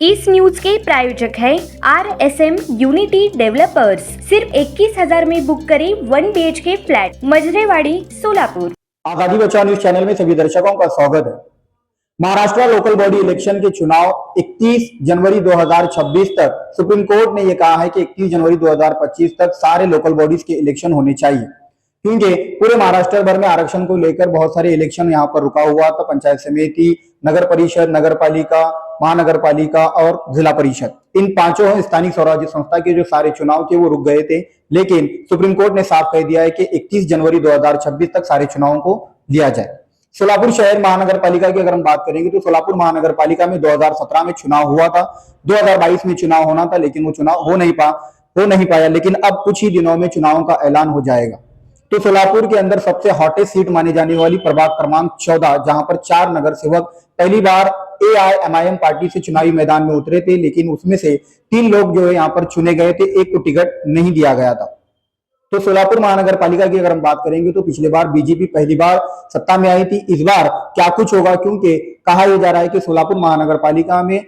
इस न्यूज के प्रायोजक है RSM यूनिटी डेवलपर्स। सिर्फ 21,000 में बुक करें 1 BHK फ्लैट, मजरेवाड़ी, सोलापुर। आजादी बचाओ न्यूज चैनल में सभी दर्शकों का स्वागत है। महाराष्ट्र लोकल बॉडी इलेक्शन के चुनाव 31 जनवरी 2026 तक सुप्रीम कोर्ट ने यह कहा है कि 31 जनवरी 2025 तक सारे लोकल बॉडीज के इलेक्शन होने चाहिए, क्योंकि पूरे महाराष्ट्र भर में आरक्षण को लेकर बहुत सारे इलेक्शन यहाँ पर रुका हुआ था। पंचायत समिति, नगर परिषद, नगर पालिका, महानगर पालिका और जिला परिषद, इन पांचों स्थानीय स्वराज्य संस्था के जो सारे चुनाव थे वो रुक गए थे, लेकिन सुप्रीम कोर्ट ने साफ कह दिया है कि 31 जनवरी 2026 तक सारे चुनावों को लिया जाए। सोलापुर शहर महानगर पालिका की अगर हम बात करेंगे तो सोलापुर महानगर पालिका में 2017 में चुनाव हुआ था, 2022 में चुनाव होना था, लेकिन वो चुनाव हो नहीं पाया। लेकिन अब कुछ ही दिनों में चुनावों का ऐलान हो जाएगा। तो सोलापुर के अंदर सबसे हॉटेस्ट सीट मानी जाने वाली प्रभाग क्रमांक 14, जहां पर 4 नगर सेवक पहली बार AIMIM पार्टी से चुनावी मैदान में उतरे थे, लेकिन उसमें से 3 लोग जो है यहाँ पर चुने गए थे, एक को टिकट नहीं दिया गया था। तो सोलापुर महानगर पालिका की अगर हम बात करेंगे तो पिछले बार बीजेपी पहली बार सत्ता में आई थी। इस बार क्या कुछ होगा, क्योंकि कहा यह जा रहा है कि सोलापुर महानगर पालिका में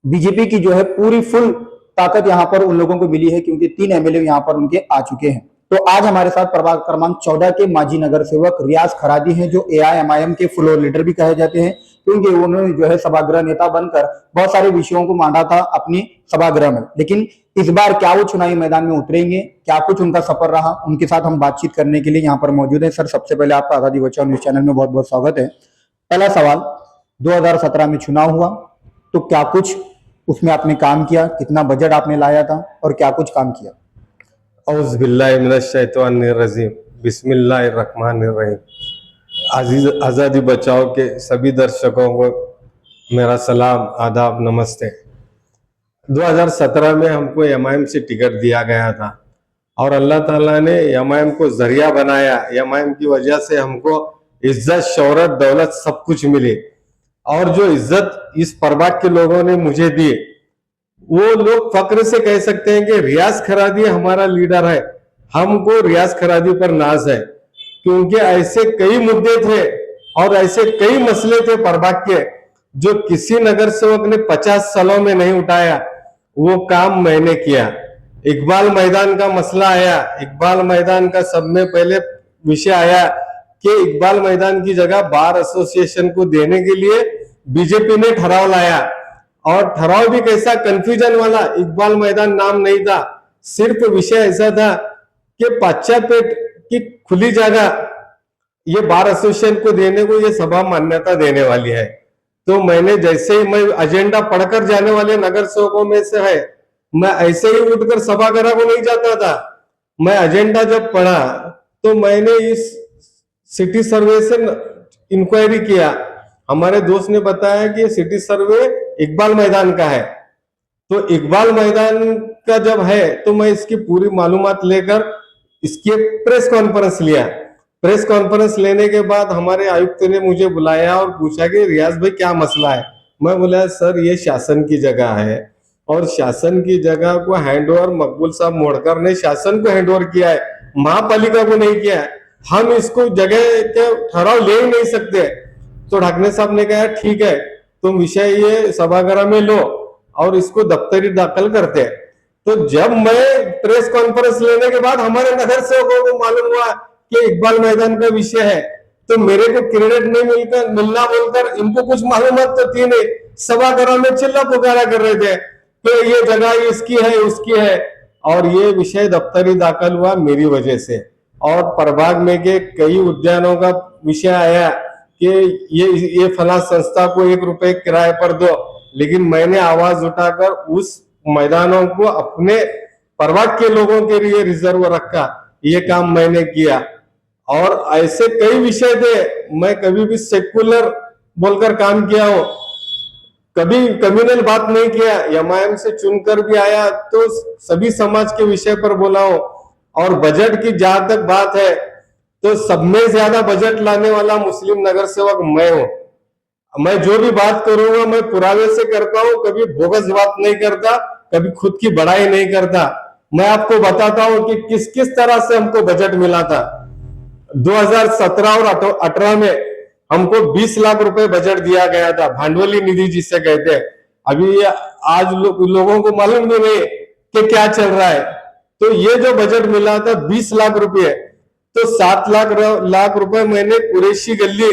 बीजेपी की जो है पूरी फुल ताकत यहाँ पर उन लोगों को मिली है, क्योंकि 3 MLA यहाँ पर उनके आ चुके हैं। तो आज हमारे साथ प्रभाग क्रमांक 14 के माजी नगर सेवक रियाज खरादी हैं, जो AIMIM के फ्लोर लीडर भी कहे जाते हैं, क्योंकि उन्होंने जो है सभागृह नेता बनकर बहुत सारे विषयों को मांडा था अपनी सभागृह में। लेकिन इस बार क्या वो चुनावी मैदान में उतरेंगे, क्या कुछ उनका सफर रहा, उनके साथ हम बातचीत करने के लिए यहाँ पर मौजूद है। सर, सबसे पहले आपका आजादी बचाओ न्यूज चैनल में बहुत बहुत स्वागत है। पहला सवाल, 2017 में चुनाव हुआ तो क्या कुछ उसमें आपने काम किया, कितना बजट आपने लाया था और क्या कुछ काम किया? औज़ बिल्लाहि मिनश शैतानिर रजीम, बिस्मिल्लाहिर रहमानिर रहीम। आज़ादी बचाओ के सभी दर्शकों को मेरा सलाम, आदाब, नमस्ते। 2017 में हमको MIM से टिकट दिया गया था और अल्लाह ताला ने MIM को जरिया बनाया। MIM की वजह से हमको इज्जत, शोहरत, दौलत सब कुछ मिली। और जो इज्जत इस प्रभाग के लोगों ने मुझे दी, वो लोग फक्र से कह सकते हैं कि रियाज खरादी हमारा लीडर है। हमको रियाज खरादी पर नाज है, क्योंकि ऐसे कई मुद्दे थे और ऐसे कई मसले थे प्रभाग के जो किसी नगर सेवक ने 50 सालों में नहीं उठाया। वो काम मैंने किया। इकबाल मैदान का मसला आया, इकबाल मैदान का सब में पहले विषय आया कि इकबाल मैदान की जगह बार एसोसिएशन को देने के लिए बीजेपी ने ठराव लाया, और ठराव भी कैसा कंफ्यूजन वाला। इकबाल मैदान नाम नहीं था, सिर्फ विषय ऐसा था कि पाच्चापेट की खुली जगह ये बार एसोसिएशन को देने को ये सभा मान्यता देने वाली है। तो मैंने जैसे ही मैं एजेंडा पढ़कर जाने वाले नगर सेवकों में से है, मैं ऐसे ही उठकर सभागृह को नहीं जाता था। मैं एजेंडा जब पढ़ा तो मैंने इस सिटी सर्वे से इंक्वायरी किया। हमारे दोस्त ने बताया कि सिटी सर्वे इकबाल मैदान का है। तो इकबाल मैदान का जब है तो मैं इसकी पूरी मालूमात लेकर इसकी प्रेस कॉन्फ्रेंस लिया। प्रेस कॉन्फ्रेंस लेने के बाद हमारे आयुक्त ने मुझे बुलाया और पूछा कि रियाज भाई क्या मसला है। मैं बोला, सर ये शासन की जगह है और शासन की जगह को हैंडओवर मकबूल साहब मोड़कर ने शासन को हैंडओवर किया है, महापालिका को नहीं किया है। हम इसको जगह के ठहराव ले ही नहीं सकते। तो ढाकने साहब ने कहा ठीक है, तुम विषय ये सभागृह में लो और इसको दफ्तरी दाखिल करते। तो जब मैं प्रेस कॉन्फ्रेंस लेने के बाद हमारे नगर सेवकों को मालूम हुआ कि इकबाल मैदान का विषय है, तो मेरे को क्रेडिट नहीं मिलना बोलकर इनको कुछ मालूमात तो थी नहीं, सभागृह में चिल्ला पुकारा कर रहे थे कि ये जगह इसकी है, उसकी है। और ये विषय दफ्तरी दाखिल हुआ मेरी वजह से। और प्रभाग में के कई उद्यानों का विषय आया कि ये फला संस्था को 1 रुपए किराए पर दो, लेकिन मैंने आवाज उठाकर उस मैदानों को अपने प्रभाग के लोगों के लिए रिजर्व रखा। ये काम मैंने किया। और ऐसे कई विषय थे, मैं कभी भी सेकुलर बोलकर काम किया हो, कभी कम्युनल बात नहीं किया। MIM से चुनकर भी आया तो सभी समाज के विषय पर बोला हो। और बजट की जहां तक बात है तो सब में ज्यादा बजट लाने वाला मुस्लिम नगर सेवक मैं हूं। मैं जो भी बात करूंगा मैं पुरावे से करता हूं, कभी बोगस बात नहीं करता, कभी खुद की बड़ाई नहीं करता। मैं आपको बताता हूं कि किस किस तरह से हमको बजट मिला था। 2017 और 18 में हमको 20 लाख रुपए बजट दिया गया था, भांडवली निधि जिसे कहते हैं। अभी आज लोगों को मालूम भी नहीं कि क्या चल रहा है। तो ये जो बजट मिला था 20 लाख रुपए, तो 7 लाख रुपए मैंने कुरैशी गली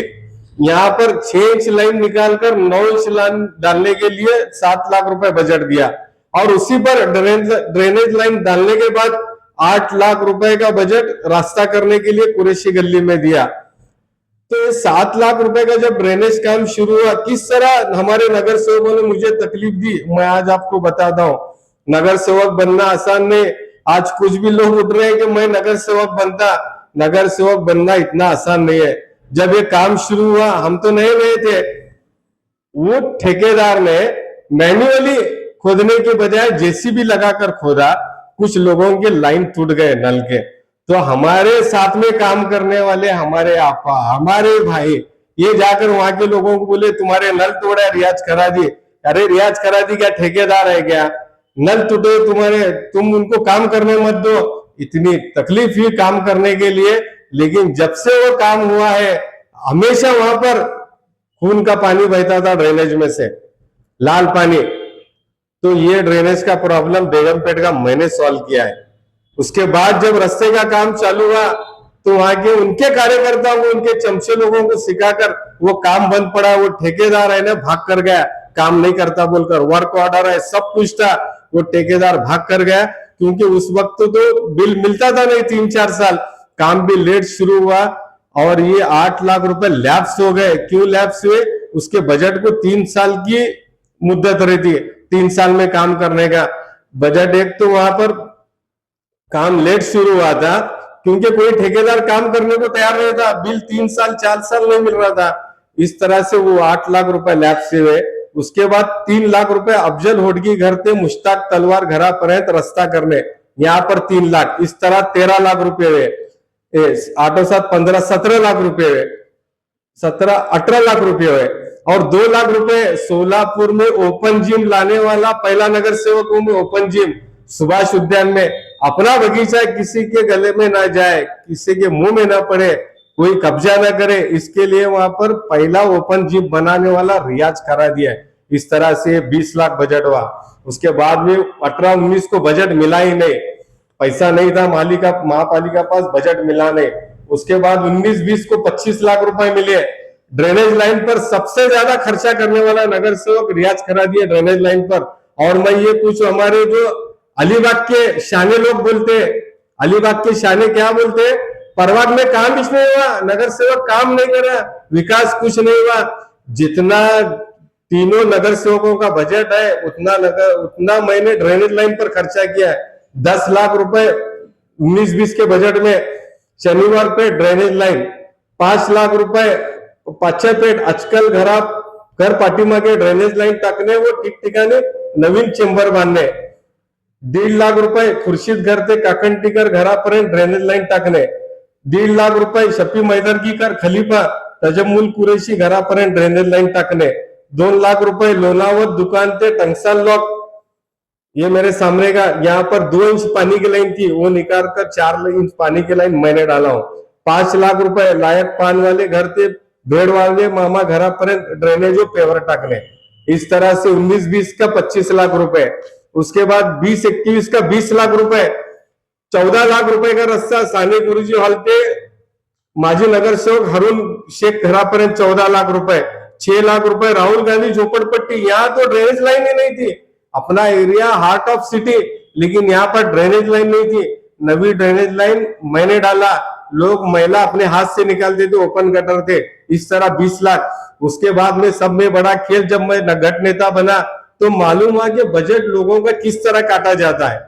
यहाँ पर 6 इंच लाइन निकालकर 9 इंच लाइन डालने के लिए 7 लाख रुपए बजट दिया, और उसी पर ड्रेनेज लाइन डालने के बाद 8 लाख रुपए का बजट रास्ता करने के लिए कुरैशी गली में दिया। तो ये 7 लाख रुपए का जब ड्रेनेज काम शुरू हुआ, किस तरह हमारे नगर सेवकों ने मुझे तकलीफ दी, मैं आज आपको बताता हूँ। नगर सेवक बनना आसान नहीं। आज कुछ भी लोग उठ रहे हैं कि मैं नगर सेवक बनता, नगर सेवक बनना इतना आसान नहीं है। जब ये काम शुरू हुआ, हम तो नए नए थे, वो ठेकेदार ने मैन्युअली खोदने के बजाय जेसीबी लगाकर खोदा। कुछ लोगों के लाइन टूट गए नल के, तो हमारे साथ में काम करने वाले हमारे आपा, हमारे भाई, ये जाकर वहां के लोगों को बोले तुम्हारे नल तोड़ा, रियाज करा दी। अरे रियाज करा दी क्या, ठेकेदार है क्या? नल टूटे तुम्हारे, तुम उनको काम करने मत दो। इतनी तकलीफ हुई काम करने के लिए, लेकिन जब से वो काम हुआ है, हमेशा वहां पर खून का पानी बहता था ड्रेनेज में से, लाल पानी। तो ये ड्रेनेज का प्रॉब्लम बेगमपेट का मैंने सॉल्व किया है। उसके बाद जब रास्ते का काम चालू हुआ, तो वहां के उनके कार्यकर्ताओं को, उनके चमचे लोगों को सिखाकर वो काम बंद पड़ा। वो ठेकेदार है ना, भाग कर गया, काम नहीं करता बोलकर, वर्क ऑर्डर है, सब कुछ था, वो ठेकेदार भाग कर गया। क्योंकि उस वक्त तो बिल मिलता था नहीं, 3-4 साल, काम भी लेट शुरू हुआ, और ये 8 लाख रुपए लैप्स हो गए। क्यों लैप्स हुए? उसके बजट को 3 साल की मुद्दत रहती है, 3 साल में काम करने का बजट। एक तो वहां पर काम लेट शुरू हुआ था, क्योंकि कोई ठेकेदार काम करने को तैयार नहीं था, बिल 3 साल 4 साल नहीं मिल रहा था। इस तरह से वो 8 लाख रुपए लैप्स हुए। उसके बाद 3 लाख रुपए अफजल होडगी घर थे मुश्ताक तलवार घरा पर्यंत रास्ता करने, यहाँ पर 3 लाख, इस तरह 13 लाख रुपए हुए। 8 7 15 17 लाख रुपए हुए, 18 लाख रुपए हुए। और 2 लाख रुपए सोलापुर में ओपन जिम लाने वाला पहला नगर सेवक हूं मैं। ओपन जिम सुभाष उद्यान में, अपना बगीचा किसी के गले में ना जाए, किसी के मुंह में ना पड़े, कोई कब्जा ना करे, इसके लिए वहां पर पहला ओपन जिम बनाने वाला रियाज करा दिया है। इस तरह से 20 लाख बजट हुआ। उसके बाद में 18-19 को बजट मिला ही नहीं, पैसा नहीं था महापालिका पास, बजट मिला नहीं। उसके बाद 19-20 को 25 लाख रुपए मिले। ड्रेनेज लाइन पर सबसे ज्यादा खर्चा करने वाला नगर सेवक रियाज करा दिया ड्रेनेज लाइन पर। और मैं ये कुछ हमारे जो अलीबाग के शाने लोग बोलते, अलीबाग के शाने क्या बोलते, परवाग में काम कुछ नहीं हुआ, नगर सेवक काम नहीं करा, विकास कुछ नहीं हुआ। जितना तीनों नगर सेवकों का बजट है, उतना मैंने ड्रेनेज लाइन पर खर्चा किया है। 10 लाख रुपए 19-20 के बजट में शनिवार पे ड्रेनेज लाइन, 5 लाख रुपए पाचपेट अचकल घर पाठीमागे ड्रेनेज लाइन टाकणे व ठिकठिकाणी नवीन चेंबर बांधणे, 1.5 लाख रुपए खुर्शीद घर ते काकणटीकर घरापर्यंत ड्रेनेज लाईन टाकणे, 1.5 लाख रुपए शफी मैदरगीकर खलीफा तजमुल कुरेशी घरापर्यंत ड्रेनेज लाईन टाकणे, 2 लाख रुपए लोनावत दुकान ते टंगसान लॉक, ये मेरे सामने का, यहाँ पर 2 इंच पानी की लाइन थी, वो निकाल कर 4 इंच पानी की लाइन मैंने डाला हूँ। 5 लाख रुपए लायक पान वाले घर ते भेड़ वाले मामा घरापर्यंत ड्रेनेज पेवर टाकणे। इस तरह से 19-20 का 25 लाख रुपए, उसके बाद 20-21 का 20 लाख रुपए, 14 लाख रुपए का रस्ता साने गुरुजी हॉल ते माजी नगरसेवक हरून शेख घरापर्यंत 14 लाख रुपए, 6 लाख रुपए राहुल गांधी झोपड़पट्टी, यहाँ तो ड्रेनेज लाइन ही नहीं थी, अपना एरिया हार्ट ऑफ सिटी, लेकिन यहाँ पर ड्रेनेज लाइन नहीं थी। नवी ड्रेनेज लाइन मैंने डाला, लोग मैला अपने हाथ से निकालते थे, ओपन गटर थे। इस तरह 20 लाख। उसके बाद में सब में बड़ा खेल, जब मैं नगट नेता बना तो मालूम हुआ कि बजट लोगों का किस तरह काटा जाता है।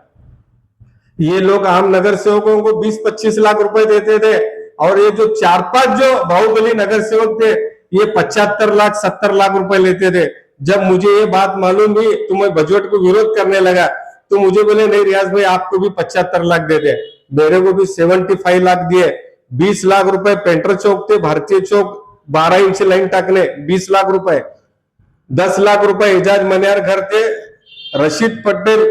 ये लोग आम नगर सेवकों को 20-25 लाख रुपए देते थे, और ये जो 4-5 जो बाहुबली नगर सेवक थे, ये 75 लाख 70 लाख रुपए लेते थे। जब मुझे ये बात मालूम हुई तो मैं बजट को विरोध करने लगा, तो मुझे बोले नहीं रियाज भाई, आपको भी 75 लाख दे दे, मेरे को भी 75 लाख दिए। 20 लाख रुपए पेंटर चौक थे भारतीय चौक 12 इंच लाइन टाकणे, 20 लाख रुपए। 10 लाख रुपए एजाज मनियार घर ते रशीद पटेल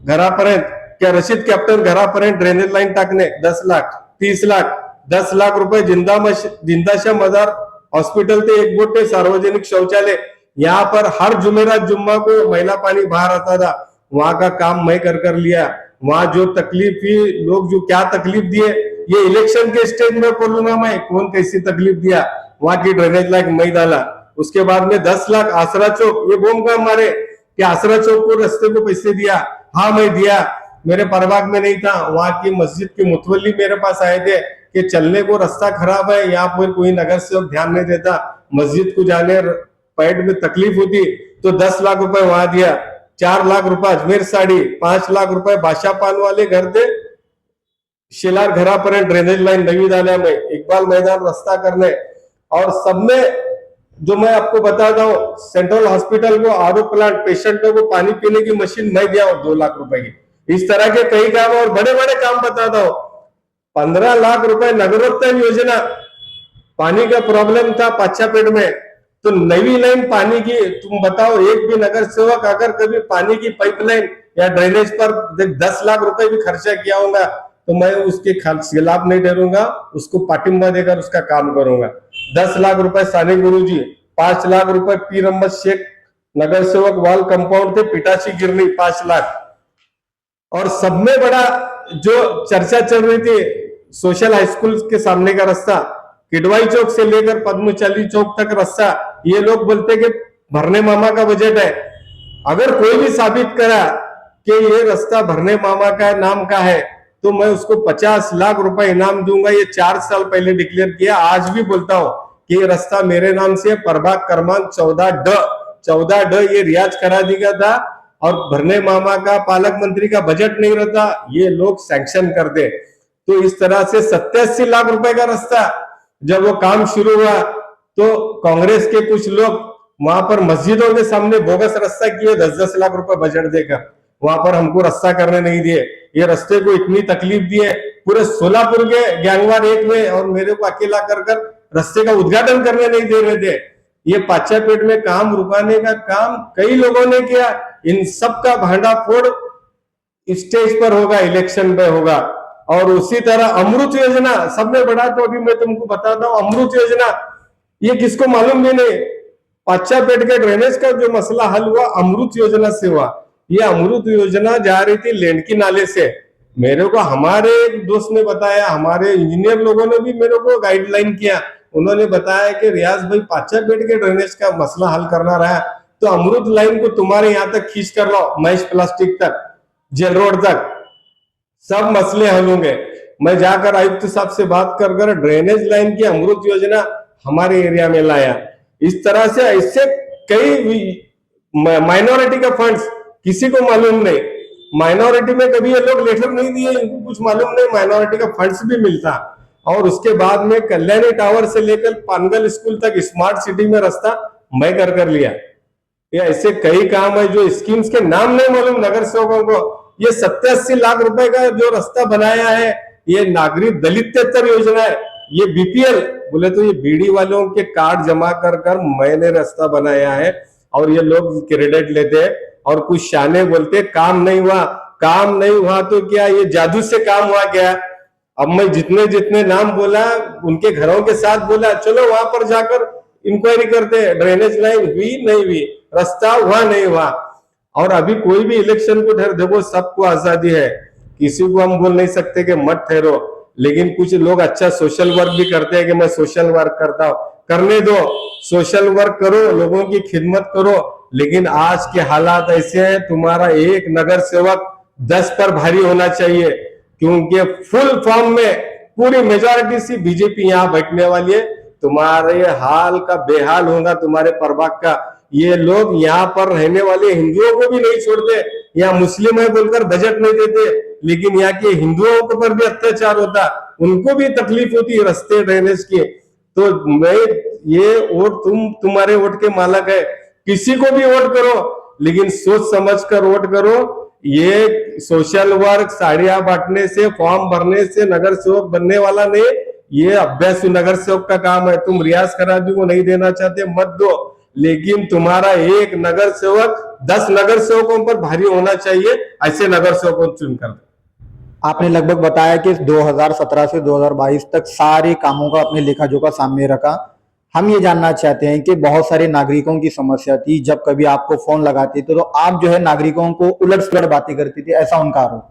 घरापर्यंत, क्या रशीद कॅप्टन घरापर्यंत ड्रेनेज लाईन टाकणे, 10 लाख। 30 लाख, 10 लाख रुपए जिंदाशा मजार हॉस्पिटल ते एक गोटे सार्वजनिक शौचालय, यहाँ पर हर जुमेरात जुम्मा को महिला पानी बाहर आता था, वहां का काम मैं कर लिया। वहां जो तकलीफ थी, लोग जो क्या तकलीफ दिए, ये इलेक्शन के स्टेज में बोलूंगा मैं कौन कैसी तकलीफ दिया। वहां की ड्रेनेज लाइन मैं डाला। उसके बाद में 10 लाख आसरा चौक, ये बोम का मारे कि आसरा चौक को रस्ते को पैसे दिया। हाँ मैं दिया, मेरे परबाग में नहीं था। वहां की मस्जिद के मुतवल्ली मेरे पास आए थे कि चलने को रास्ता खराब है, यहाँ पर कोई नगर सेवक ध्यान नहीं देता, मस्जिद को जाने पैर में तकलीफ होती, तो 10 लाख रुपए वहां दिया। 4 लाख रुपए अजमेर साड़ी, 5 लाख रुपए बादशाह पान वाले घर थे शिलार घरापर्यंत ड्रेनेज लाइन नवी डाला में, इकबाल मैदान रास्ता करने। और सब में जो मैं आपको बताता हूँ, सेंट्रल हॉस्पिटल को आरओ प्लांट, पेशेंटों को पानी पीने की मशीन मैं दिया हूँ 2 लाख रुपए की। इस तरह के कई काम और बड़े बड़े काम बताता हूँ। 15 लाख रुपए नगरोत्थान योजना, पानी का प्रॉब्लम था पाचापेट में, तो नई लाइन पानी की, तुम बताओ एक भी नगर सेवक अगर कभी पानी की पाइपलाइन या ड्रेनेज पर 10 लाख रुपए भी खर्चा किया होगा तो मैं उसके खिलाफ नहीं डरूंगा, उसको पाटिंबा देकर उसका काम करूंगा। 10 लाख रुपए सानी गुरुजी, 5 लाख रुपए पीर अहमद शेख नगर सेवक वाल कंपाउंड थे पिटाची गिरनी 5 लाख। और सब में बड़ा जो चर्चा चल रही थी, सोशल हाई स्कूल के सामने का रास्ता, किडवाई चौक से लेकर पद्मचाली चौक तक रास्ता, ये लोग बोलते कि भरने मामा का बजट है। अगर कोई भी साबित करा कि ये रास्ता भरने मामा का नाम का है तो मैं उसको 50 लाख रुपए इनाम दूंगा। ये 4 साल पहले डिक्लेयर किया, आज भी बोलता हूं कि ये रास्ता मेरे नाम से प्रभाग क्रमांक 14D ये रियाज करा दिया था। और भरने मामा का पालक मंत्री का बजट नहीं रहता, ये लोग सैंक्शन कर दे। तो इस तरह से 87 लाख रुपए का रास्ता जब वो काम शुरू हुआ तो कांग्रेस के कुछ लोग वहां पर मस्जिदों के सामने बोगस रास्ता किए, 10-10 लाख रुपए बजट देकर वहां पर हमको रास्ता करने नहीं दिए। ये रास्ते को इतनी तकलीफ दिए, पूरे सोलापुर के गैंगवार 1 में और मेरे को अकेला कर रास्ते का उद्घाटन करने नहीं दे रहे थे। ये पाचापेट में काम रुकाने का काम कई लोगों ने किया। इन सब का भांडा फोड़ स्टेज पर होगा, इलेक्शन में होगा। और उसी तरह अमृत योजना सबने बढ़ा, तो अभी मैं तुमको बताता हूँ अमृत योजना, ये किसको मालूम भी नहीं। पाचापेट के ड्रेनेज का जो मसला हल हुआ अमृत योजना से हुआ। ये अमृत योजना जा रही थी लेंडकी नाले से, मेरे को हमारे एक दोस्त ने बताया, हमारे इंजीनियर लोगों ने भी मेरे को गाइडलाइन किया। उन्होंने बताया कि रियाज भाई पाचापेट के ड्रेनेज का मसला हल करना रहा तो अमृत लाइन को तुम्हारे यहाँ तक खींच कर लो, मैश प्लास्टिक तक, जेल रोड तक, सब मसले हल होंगे। मैं जाकर आयुक्त साहब से बात कर ड्रेनेज लाइन की अमृत योजना हमारे एरिया में लाया। इस तरह से ऐसे कई माइनॉरिटी का फंड्स किसी को मालूम नहीं, माइनॉरिटी में कभी ये लोग लेटर नहीं दिए, इनको कुछ मालूम नहीं, माइनॉरिटी का फंड्स भी मिलता। और उसके बाद में कल्याणी टावर से लेकर पानगल स्कूल तक स्मार्ट सिटी में रास्ता मैं कर लिया। ये ऐसे कई काम है जो स्कीम्स के नाम नहीं मालूम नगर सेवकों को। ये 87 लाख रुपए का जो रास्ता बनाया है, ये नागरिक दलितेतर योजना है। ये बीपीएल बोले तो ये बीडी वालों के कार्ड जमा कर मैंने रास्ता बनाया है। और ये लोग क्रेडिट लेते हैं और कुछ शाने बोलते काम नहीं हुआ, काम नहीं हुआ तो क्या ये जादू से काम हुआ क्या। अब मैं जितने जितने नाम बोला उनके घरों के साथ बोला, चलो वहां पर जाकर इंक्वायरी करते हैं, ड्रेनेज लाइन हुई नहीं हुई, रास्ता हुआ नहीं हुआ। और अभी कोई भी इलेक्शन को ठहर, देखो सबको आजादी है, किसी को हम बोल नहीं सकते कि मत ठहरो, लेकिन कुछ लोग अच्छा सोशल वर्क भी करते हैं कि मैं सोशल वर्क करता हूं, करने दो, सोशल वर्क करो, लोगों की खिदमत करो। लेकिन आज के हालात ऐसे हैं, तुम्हारा एक नगर सेवक 10 पर भारी होना चाहिए, क्योंकि फुल फॉर्म में पूरी मेजॉरिटी सी बीजेपी यहाँ बैठने वाली है। तुम्हारे हाल का बेहाल होगा, तुम्हारे प्रभाग का। ये लोग यहाँ पर रहने वाले हिंदुओं को भी नहीं छोड़ते, यहाँ मुस्लिम है बोलकर बजट नहीं देते, लेकिन यहाँ के हिंदुओं के पर भी अत्याचार होता, उनको भी तकलीफ होती रास्ते ड्रेनेज की। तो मैं ये वोट तुम्हारे वोट के मालक है, किसी को भी वोट करो, लेकिन सोच समझ कर वोट करो। ये सोशल वर्क, साड़ियां बांटने से, फॉर्म भरने से नगर सेवक बनने वाला नहीं, ये अभ्यास नगर सेवक का काम है। तुम रियाज कराजी को नहीं देना चाहते मत दो, लेकिन तुम्हारा एक नगर सेवक 10 नगर सेवकों पर भारी होना चाहिए, ऐसे नगर सेवकों को चुनकर। आपने लगभग बताया कि 2017 से 2022 तक सारे कामों का अपने लेखा जोखा सामने रखा, हम ये जानना चाहते हैं कि बहुत सारे नागरिकों की समस्या थी, जब कभी आपको फोन लगाते थे तो आप जो है नागरिकों को उलट सुलट बातें करती थी, ऐसा उनका आरोप।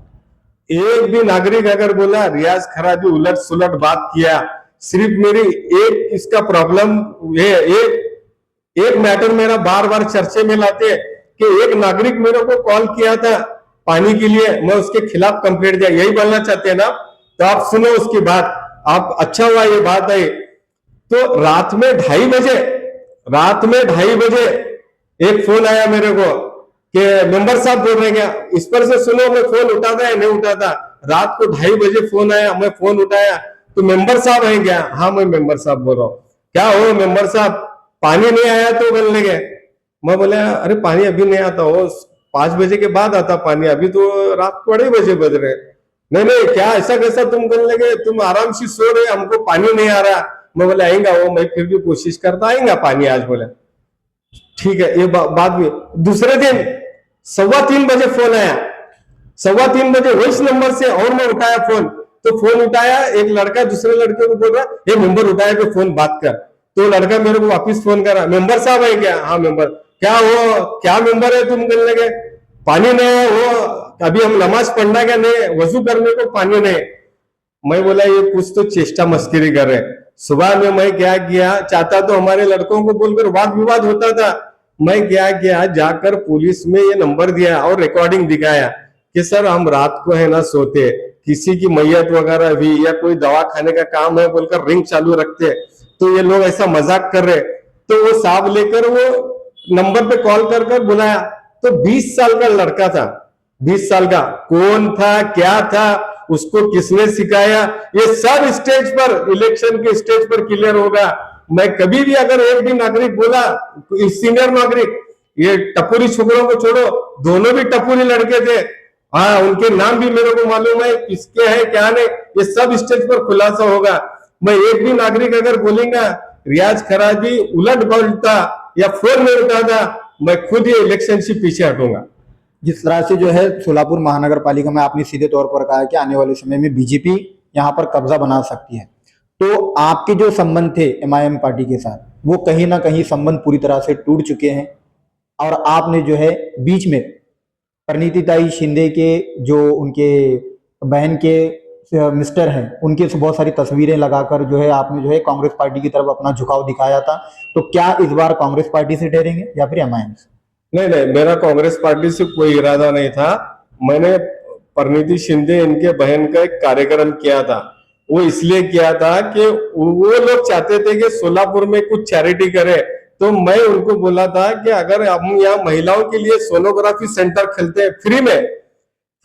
एक भी नागरिक अगर बोला रियाज खराबी उलट सुलट बात किया, सिर्फ मेरी एक इसका प्रॉब्लम ये एक मैटर मेरा बार बार चर्चे में लाते कि एक नागरिक मेरे को कॉल किया था पानी के लिए, मैं उसके खिलाफ कंप्लेंट दिया। यही बोलना चाहते हैं ना, तो आप सुनो उसकी बात, आप अच्छा हुआ ये बात आई। तो रात में 2:30 बजे एक फोन आया मेरे को कि मेंबर साहब बोल रहे हैं क्या, इस पर से सुनो, मैं फोन उठाता या नहीं उठाता। रात को 2:30 बजे फोन आया, मैं फोन उठाया तो मेंबर साहब है क्या? हाँ मैं मेंबर साहब बोल रहा हूँ। क्या हो मेंबर साहब, पानी नहीं आया तो बोलने गए। मैं बोला अरे पानी अभी नहीं आता हो, 5 बजे के बाद आता पानी, अभी तो रात को 2:30 बजे बज रहे। नहीं नहीं क्या ऐसा कैसा तुम करने लगे, तुम आराम से सो रहे, हमको पानी नहीं आ रहा। मैं बोला आएगा वो, मैं फिर भी कोशिश करता आएगा पानी आज। बोले ठीक है, ये बात भी। दूसरे दिन 3:15 बजे फोन आया, 3:15 बजे वही नंबर से, और मैं उठाया फोन, तो फोन उठाया एक लड़का दूसरे लड़के को बोल रहा ये मेंबर उठाया कि फोन बात कर। तो लड़का मेरे को वापस फोन करा, मेंबर साहब है क्या? हाँ मेंबर। क्या हो, क्या मेंबर है तुम करने लगे, पानी नहीं है वो, अभी हम नमाज पढ़ना क्या नहीं, वजू करने को पानी नहीं। मैं बोला ये कुछ तो चेष्टा मस्करी कर रहे। सुबह में मैं क्या किया, चाहता तो हमारे लड़कों को बोलकर वाद विवाद होता था, मैं क्या किया जाकर पुलिस में ये नंबर दिया और रिकॉर्डिंग दिखाया कि सर हम रात को है ना सोते, किसी की मैयत वगैरह भी या कोई दवा खाने का काम है बोलकर रिंग चालू रखते, तो ये लोग ऐसा मजाक कर रहे। तो वो साहब लेकर वो नंबर पे कॉल कर बुलाया, तो 20 साल का लड़का था, 20 साल का, कौन था क्या था उसको किसने सिखाया, ये सब स्टेज पर, इलेक्शन के स्टेज पर क्लियर होगा। मैं कभी भी अगर एक भी नागरिक बोला, सीनियर नागरिक, ये टपुरी छोकरों को छोड़ो, दोनों भी टपुरी लड़के थे, हाँ उनके नाम भी मेरे को मालूम है किसके है क्या नहीं, ये सब स्टेज पर खुलासा होगा। मैं एक भी नागरिक अगर बोलेगा रियाज खराबी उलट बोलता या फोन नहीं उठाता, मैं खुद ये इलेक्शन से पीछे हटूंगा। जिस तरह से जो है सोलापुर महानगर पालिका में आपने सीधे तौर पर कहा है कि आने वाले समय में बीजेपी यहाँ पर कब्जा बना सकती है, तो आपके जो संबंध थे एमआईएम पार्टी के साथ, वो कहीं ना कहीं संबंध पूरी तरह से टूट चुके हैं। और आपने जो है बीच में परिणीतिताई शिंदे के जो उनके बहन के मिस्टर हैं, उनके से बहुत सारी तस्वीरें लगाकर जो है आपने जो है कांग्रेस पार्टी की तरफ अपना झुकाव दिखाया था। तो क्या इस बार कांग्रेस पार्टी से ठहरेंगे या फिर एमआईएम से? नहीं नहीं, मेरा कांग्रेस पार्टी से कोई इरादा नहीं था। मैंने परिणीति शिंदे इनके बहन का एक कार्यक्रम किया था, वो इसलिए किया था कि वो लोग चाहते थे कि सोलापुर में कुछ चैरिटी करे। तो मैं उनको बोला था कि अगर हम यहाँ महिलाओं के लिए सोनोग्राफी सेंटर खोलते हैं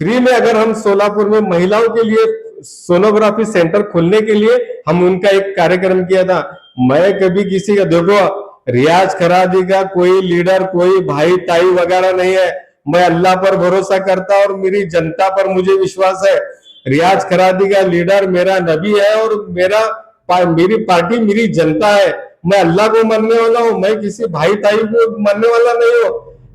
फ्री में अगर हम सोलापुर में महिलाओं के लिए सोनोग्राफी सेंटर खोलने के लिए हम उनका एक कार्यक्रम किया था। मैं कभी किसी का, देखो रियाज खराबी का कोई लीडर, कोई भाई ताई वगैरह नहीं है, मैं अल्लाह पर भरोसा करता और मेरी जनता पर मुझे विश्वास है। रियाज खराबी का लीडर मेरा नबी है और मेरी पार्टी मेरी जनता है। मैं अल्लाह को मानने वाला हूँ, मैं किसी भाई ताई को मानने वाला नहीं हूँ।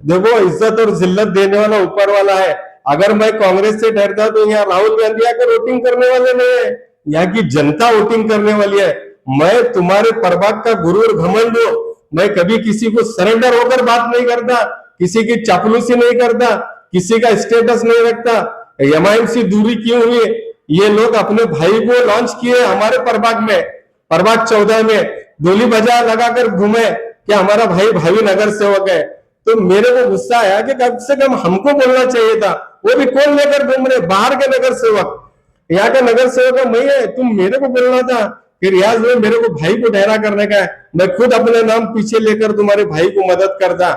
देखो इज्जत और जिल्लत देने वाला ऊपर वाला है। अगर मैं कांग्रेस से डरता तो यहाँ राहुल गांधी आकर वोटिंग करने वाले नहीं है, यहाँ की जनता वोटिंग करने वाली है। मैं तुम्हारे प्रभाग का गुरु और घमंड हूं, मैं कभी किसी को सरेंडर होकर बात नहीं करता, किसी की चापलूसी नहीं करता, किसी का स्टेटस नहीं रखता। एमआईएम से दूरी क्यों हुई? ये लोग अपने भाई को लॉन्च किए हमारे प्रभाग में, प्रभाग 14 में डोली बजा लगाकर घूमे कि हमारा भाई भावी नगर सेवक है। तो मेरे को गुस्सा आया कि कम से कम हमको बोलना चाहिए था, वो भी कौन लेकर घूम रहे, बाहर के नगर सेवक, यहाँ का नगर सेवक मैं है, तुम मेरे को बोलना था कि रियाज में मेरे को भाई को ठहरा करने का है, मैं खुद अपने नाम पीछे लेकर तुम्हारे भाई को मदद करता।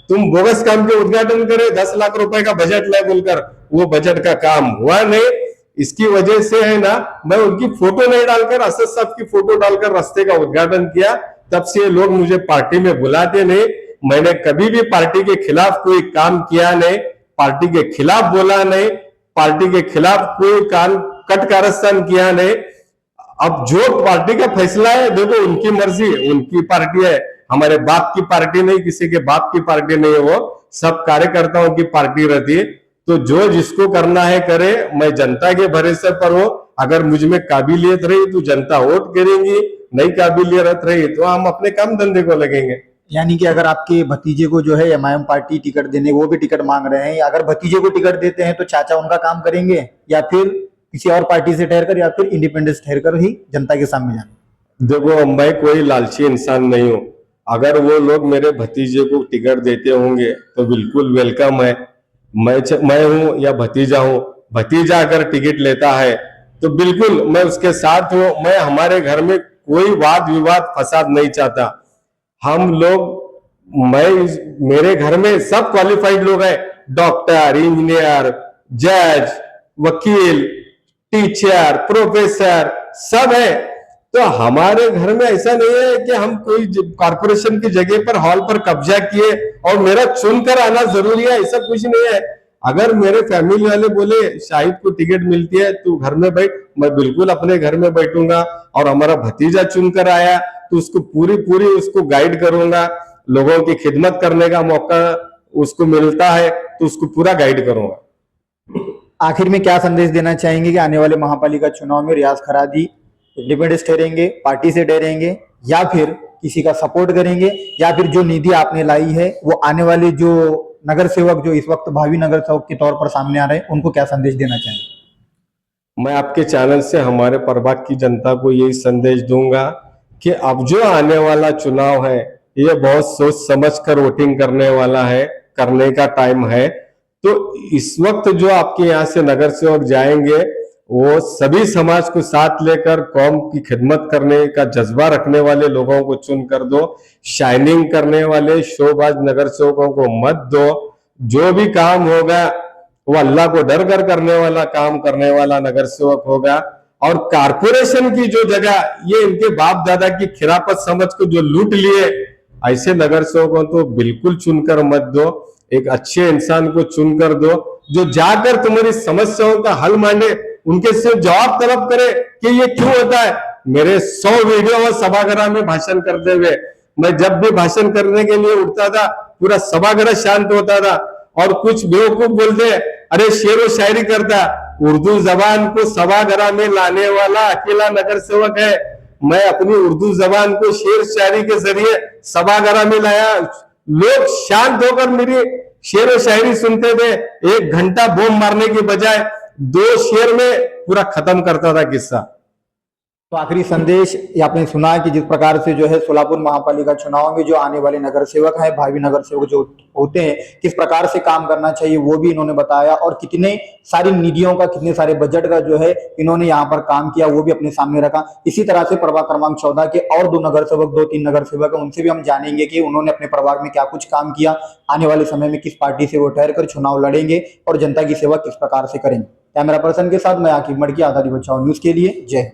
तुम बोगस काम के उद्घाटन करे, 10 लाख रुपए का बजट ले बोलकर, वो बजट का काम हुआ नहीं। इसकी वजह से है ना, मैं उनकी फोटो नहीं डालकर असद साहब की फोटो डालकर रास्ते का उद्घाटन किया। तब से लोग मुझे पार्टी में बुलाते नहीं। मैंने कभी भी पार्टी के खिलाफ कोई काम किया नहीं, पार्टी के खिलाफ बोला नहीं, पार्टी के खिलाफ कोई काम कट कारस्थान किया नहीं। अब जो पार्टी का फैसला है, देखो उनकी मर्जी, उनकी पार्टी है, हमारे बाप की पार्टी नहीं, किसी के बाप की पार्टी नहीं है, वो सब कार्यकर्ताओं की पार्टी रहती है। तो जो जिसको करना है करे, मैं जनता के भरोसे पर हूं। अगर मुझ में काबिलियत रही तो जनता वोट करेंगी, नई काबिलियत रही तो हम अपने काम धंधे को लगेंगे। यानी कि अगर आपके भतीजे को जो है एमआईएम पार्टी टिकट देने, वो भी टिकट मांग रहे हैं, अगर भतीजे को टिकट देते हैं तो चाचा उनका काम करेंगे या फिर किसी और पार्टी से ठहरकर या फिर इंडिपेंडेंस ठहरकर ही जनता के सामने जाना? देखो मैं कोई लालची इंसान नहीं हूँ, अगर वो लोग मेरे भतीजे को टिकट देते होंगे तो बिल्कुल वेलकम है। मैं हूँ या भतीजा हूँ, भतीजा अगर टिकट लेता है तो बिल्कुल मैं उसके साथ हूँ। मैं हमारे घर में कोई वाद विवाद फसाद नहीं चाहता। हम लोग मेरे घर में सब क्वालिफाइड लोग हैं, डॉक्टर, इंजीनियर, जज, वकील, टीचर, प्रोफेसर सब है। तो हमारे घर में ऐसा नहीं है कि हम कोई कॉर्पोरेशन की जगह पर हॉल पर कब्जा किए और मेरा चुनकर आना जरूरी है, ऐसा कुछ नहीं है। अगर मेरे फैमिली वाले बोले शाहिद को टिकट मिलती है तू घर में बैठ, मैं बिल्कुल अपने घर में बैठूंगा। और हमारा भतीजा चुनकर आया तो उसको पूरी उसको गाइड करूंगा। लोगों की खिदमत करने का मौका उसको मिलता है तो उसको पूरा गाइड करूंगा। आखिर में क्या संदेश देना चाहेंगे कि आने वाले महापालिका चुनाव में रियाज खरादी इंडिपेंडेंस ठहरेंगे, पार्टी से डरेंगे या फिर किसी का सपोर्ट करेंगे, या फिर जो निधि आपने लाई है वो आने वाले जो नगर सेवक जो इस वक्त भावी नगर सेवक के तौर पर सामने आ रहे हैं उनको क्या संदेश देना चाहेंगे? मैं आपके चैनल से हमारे प्रभाग की जनता को यही संदेश दूंगा कि अब जो आने वाला चुनाव है ये बहुत सोच समझ कर वोटिंग करने वाला है, करने का टाइम है। तो इस वक्त जो आपके यहाँ से नगर सेवक जाएंगे वो सभी समाज को साथ लेकर कौम की खिदमत करने का जज्बा रखने वाले लोगों को चुन कर दो। शाइनिंग करने वाले शोबाज नगर सेवकों को मत दो। जो भी काम होगा वो अल्लाह को डर कर करने वाला काम करने वाला नगर सेवक होगा। और कारपोरेशन की जो जगह ये इनके बाप दादा की खिरापत समझ को जो लूट लिए, ऐसे नगर सेवकों तो बिल्कुल चुनकर मत दो। एक अच्छे इंसान को चुनकर दो जो जाकर तुम्हारी समस्याओं का हल मांगे, उनके से जवाब तलब करे कि ये क्यों होता है। मेरे 100 वीडियो और सभागृह में भाषण करते हुए मैं जब भी भाषण करने के लिए उठता था पूरा सभागृह शांत होता था। और कुछ बेवकूफ बोलते अरे शेर व शायरी करता, उर्दू जबान को सभागृह में लाने वाला अकेला नगर सेवक है। मैं अपनी उर्दू जबान को शेर शायरी के जरिए सभागृह में लाया। लोग शांत होकर मेरी शेर व शायरी सुनते थे। 1 घंटा बम मारने की बजाय 2 शेर में पूरा खत्म करता था किस्सा। तो आखिरी संदेश ये आपने सुना कि जिस प्रकार से जो है सोलापुर महापालिका चुनाव में जो आने वाले नगर सेवक हैं, भावी नगर सेवक जो होते हैं, किस प्रकार से काम करना चाहिए वो भी इन्होंने बताया। और कितने सारी निधियों का, कितने सारे बजट का जो है इन्होंने यहाँ पर काम किया वो भी अपने सामने रखा। इसी तरह से प्रभाग क्रमांक 14 के और 2 नगर सेवक, 2-3 नगर सेवक है, उनसे भी हम जानेंगे कि उन्होंने अपने प्रभाग में क्या कुछ काम किया, आने वाले समय में किस पार्टी से वो ठहर कर चुनाव लड़ेंगे और जनता की सेवा किस प्रकार से करेंगे। कैमरा पर्सन के साथ मैं आकिब मड़की, आजादी बचाओ न्यूज के लिए। जय।